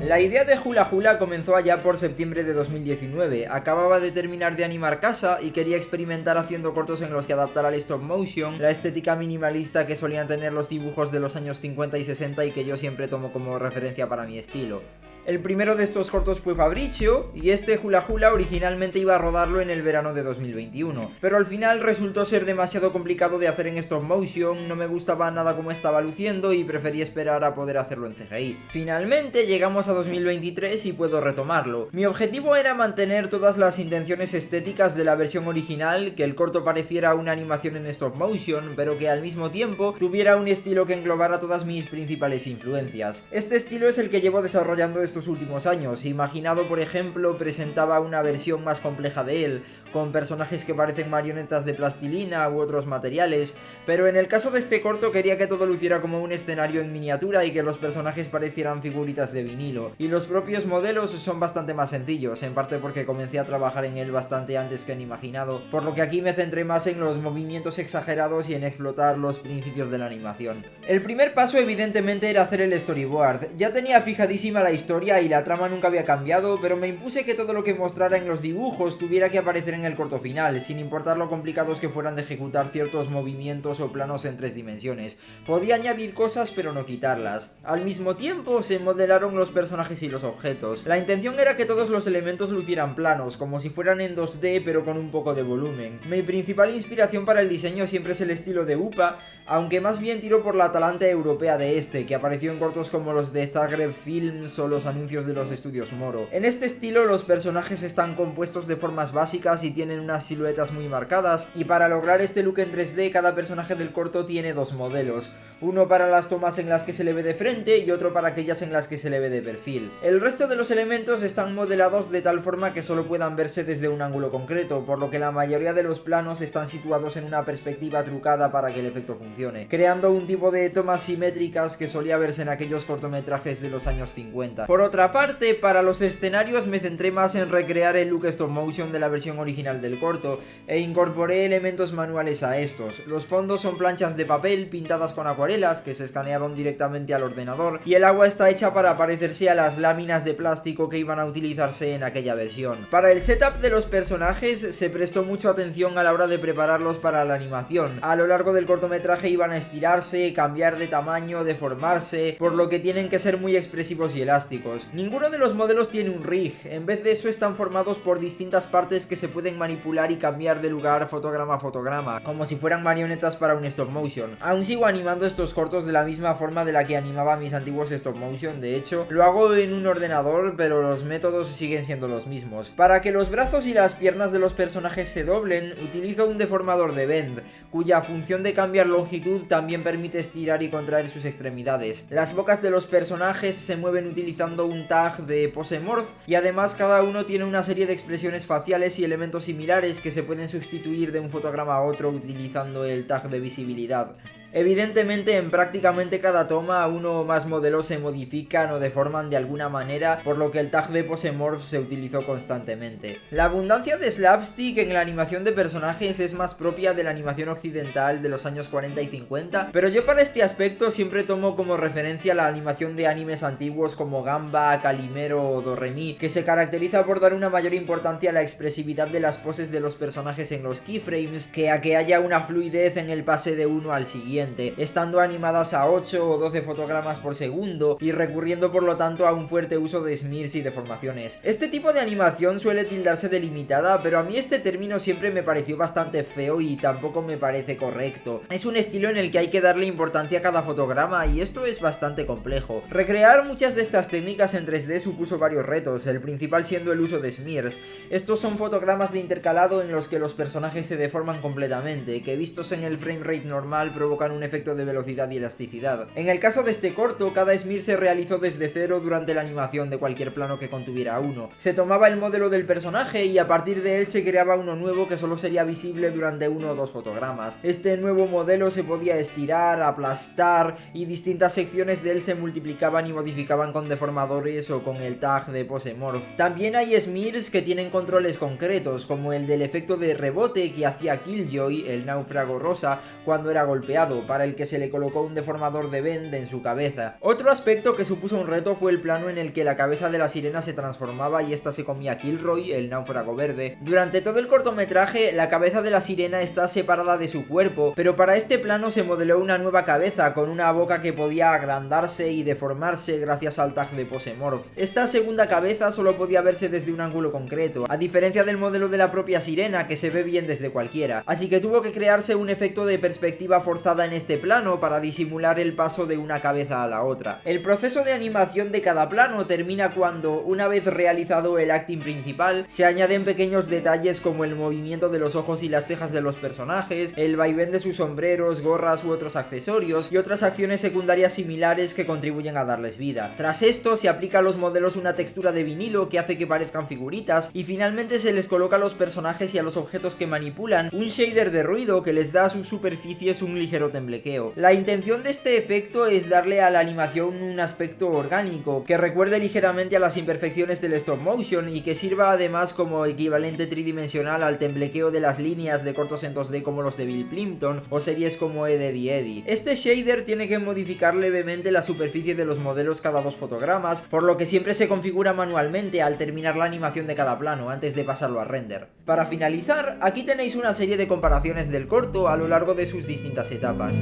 La idea de Hula Hula comenzó allá por septiembre de 2019, acababa de terminar de animar casa y quería experimentar haciendo cortos en los que adaptar al stop motion la estética minimalista que solían tener los dibujos de los años 50 y 60 y que yo siempre tomo como referencia para mi estilo. El primero de estos cortos fue Fabricio, y este Hula Hula originalmente iba a rodarlo en el verano de 2021, pero al final resultó ser demasiado complicado de hacer en stop motion, no me gustaba nada como estaba luciendo y preferí esperar a poder hacerlo en CGI. Finalmente llegamos a 2023 y puedo retomarlo. Mi objetivo era mantener todas las intenciones estéticas de la versión original, que el corto pareciera una animación en stop motion, pero que al mismo tiempo tuviera un estilo que englobara todas mis principales influencias. Este estilo es el que llevo desarrollando estos últimos años. Imaginado, por ejemplo, presentaba una versión más compleja de él, con personajes que parecen marionetas de plastilina u otros materiales, pero en el caso de este corto quería que todo luciera como un escenario en miniatura y que los personajes parecieran figuritas de vinilo, y los propios modelos son bastante más sencillos, en parte porque comencé a trabajar en él bastante antes que en Imaginado, por lo que aquí me centré más en los movimientos exagerados y en explotar los principios de la animación. El primer paso evidentemente era hacer el storyboard. Ya tenía fijadísima la historia y la trama nunca había cambiado, pero me impuse que todo lo que mostrara en los dibujos tuviera que aparecer en el corto final, sin importar lo complicados que fueran de ejecutar ciertos movimientos o planos en 3 dimensiones. Podía añadir cosas pero no quitarlas. Al mismo tiempo se modelaron los personajes y los objetos. La intención era que todos los elementos lucieran planos, como si fueran en 2D pero con un poco de volumen. Mi principal inspiración para el diseño siempre es el estilo de Upa, aunque más bien tiro por la Atalanta europea de este, que apareció en cortos como los de Zagreb Films o los anuncios de los estudios Moro. En este estilo los personajes están compuestos de formas básicas y tienen unas siluetas muy marcadas, y para lograr este look en 3D cada personaje del corto tiene 2 modelos, uno para las tomas en las que se le ve de frente y otro para aquellas en las que se le ve de perfil. El resto de los elementos están modelados de tal forma que solo puedan verse desde un ángulo concreto, por lo que la mayoría de los planos están situados en una perspectiva trucada para que el efecto funcione, creando un tipo de tomas simétricas que solía verse en aquellos cortometrajes de los años 50. Por otra parte, para los escenarios me centré más en recrear el look stop motion de la versión original del corto, e incorporé elementos manuales a estos. Los fondos son planchas de papel pintadas con acuarelas que se escanearon directamente al ordenador, y el agua está hecha para parecerse a las láminas de plástico que iban a utilizarse en aquella versión. Para el setup de los personajes se prestó mucha atención a la hora de prepararlos para la animación. A lo largo del cortometraje iban a estirarse, cambiar de tamaño, deformarse, por lo que tienen que ser muy expresivos y elásticos. Ninguno de los modelos tiene un rig, en vez de eso están formados por distintas partes que se pueden manipular y cambiar de lugar fotograma a fotograma, como si fueran marionetas para un stop motion. Aún sigo animando estos cortos de la misma forma de la que animaba mis antiguos stop motion, de hecho, lo hago en un ordenador, pero los métodos siguen siendo los mismos. Para que los brazos y las piernas de los personajes se doblen, utilizo un deformador de bend, cuya función de cambiar longitud también permite estirar y contraer sus extremidades. Las bocas de los personajes se mueven utilizando un tag de pose morph, y además cada uno tiene una serie de expresiones faciales y elementos similares que se pueden sustituir de un fotograma a otro utilizando el tag de visibilidad. Evidentemente, en prácticamente cada toma uno o más modelos se modifican o deforman de alguna manera, por lo que el tag de pose morph se utilizó constantemente. La abundancia de slapstick en la animación de personajes es más propia de la animación occidental de los años 40 y 50, pero yo para este aspecto siempre tomo como referencia la animación de animes antiguos como Gamba, Calimero o Doremi, que se caracteriza por dar una mayor importancia a la expresividad de las poses de los personajes en los keyframes que a que haya una fluidez en el pase de uno al siguiente, estando animadas a 8 o 12 fotogramas por segundo y recurriendo por lo tanto a un fuerte uso de smears y deformaciones. Este tipo de animación suele tildarse de limitada, pero a mí este término siempre me pareció bastante feo y tampoco me parece correcto. Es un estilo en el que hay que darle importancia a cada fotograma y esto es bastante complejo. Recrear muchas de estas técnicas en 3D supuso varios retos, el principal siendo el uso de smears. Estos son fotogramas de intercalado en los que los personajes se deforman completamente, que vistos en el framerate normal provocan un efecto de velocidad y elasticidad. En el caso de este corto, cada smear se realizó desde cero durante la animación de cualquier plano que contuviera uno. Se tomaba el modelo del personaje y a partir de él se creaba uno nuevo que solo sería visible durante 1 o 2 fotogramas. Este nuevo modelo se podía estirar, aplastar y distintas secciones de él se multiplicaban y modificaban con deformadores o con el tag de pose morph. También hay smears que tienen controles concretos, como el del efecto de rebote que hacía Killjoy, el náufrago rosa, cuando era golpeado, malo, para el que se le colocó un deformador de Bend en su cabeza. Otro aspecto que supuso un reto fue el plano en el que la cabeza de la sirena se transformaba y esta se comía a Kilroy, el náufrago verde. Durante todo el cortometraje, la cabeza de la sirena está separada de su cuerpo, pero para este plano se modeló una nueva cabeza con una boca que podía agrandarse y deformarse gracias al tag de Posemorph. Esta segunda cabeza solo podía verse desde un ángulo concreto, a diferencia del modelo de la propia sirena que se ve bien desde cualquiera, así que tuvo que crearse un efecto de perspectiva forzada en este plano para disimular el paso de una cabeza a la otra. El proceso de animación de cada plano termina cuando, una vez realizado el acting principal, se añaden pequeños detalles como el movimiento de los ojos y las cejas de los personajes, el vaivén de sus sombreros, gorras u otros accesorios y otras acciones secundarias similares que contribuyen a darles vida. Tras esto se aplica a los modelos una textura de vinilo que hace que parezcan figuritas y finalmente se les coloca a los personajes y a los objetos que manipulan un shader de ruido que les da a sus superficies un ligero temblequeo. La intención de este efecto es darle a la animación un aspecto orgánico que recuerde ligeramente a las imperfecciones del stop motion y que sirva además como equivalente tridimensional al temblequeo de las líneas de cortos en 2D como los de Bill Plympton o series como Ed, Edd y Eddy. Este shader tiene que modificar levemente la superficie de los modelos cada 2 fotogramas, por lo que siempre se configura manualmente al terminar la animación de cada plano antes de pasarlo a render. Para finalizar, aquí tenéis una serie de comparaciones del corto a lo largo de sus distintas etapas.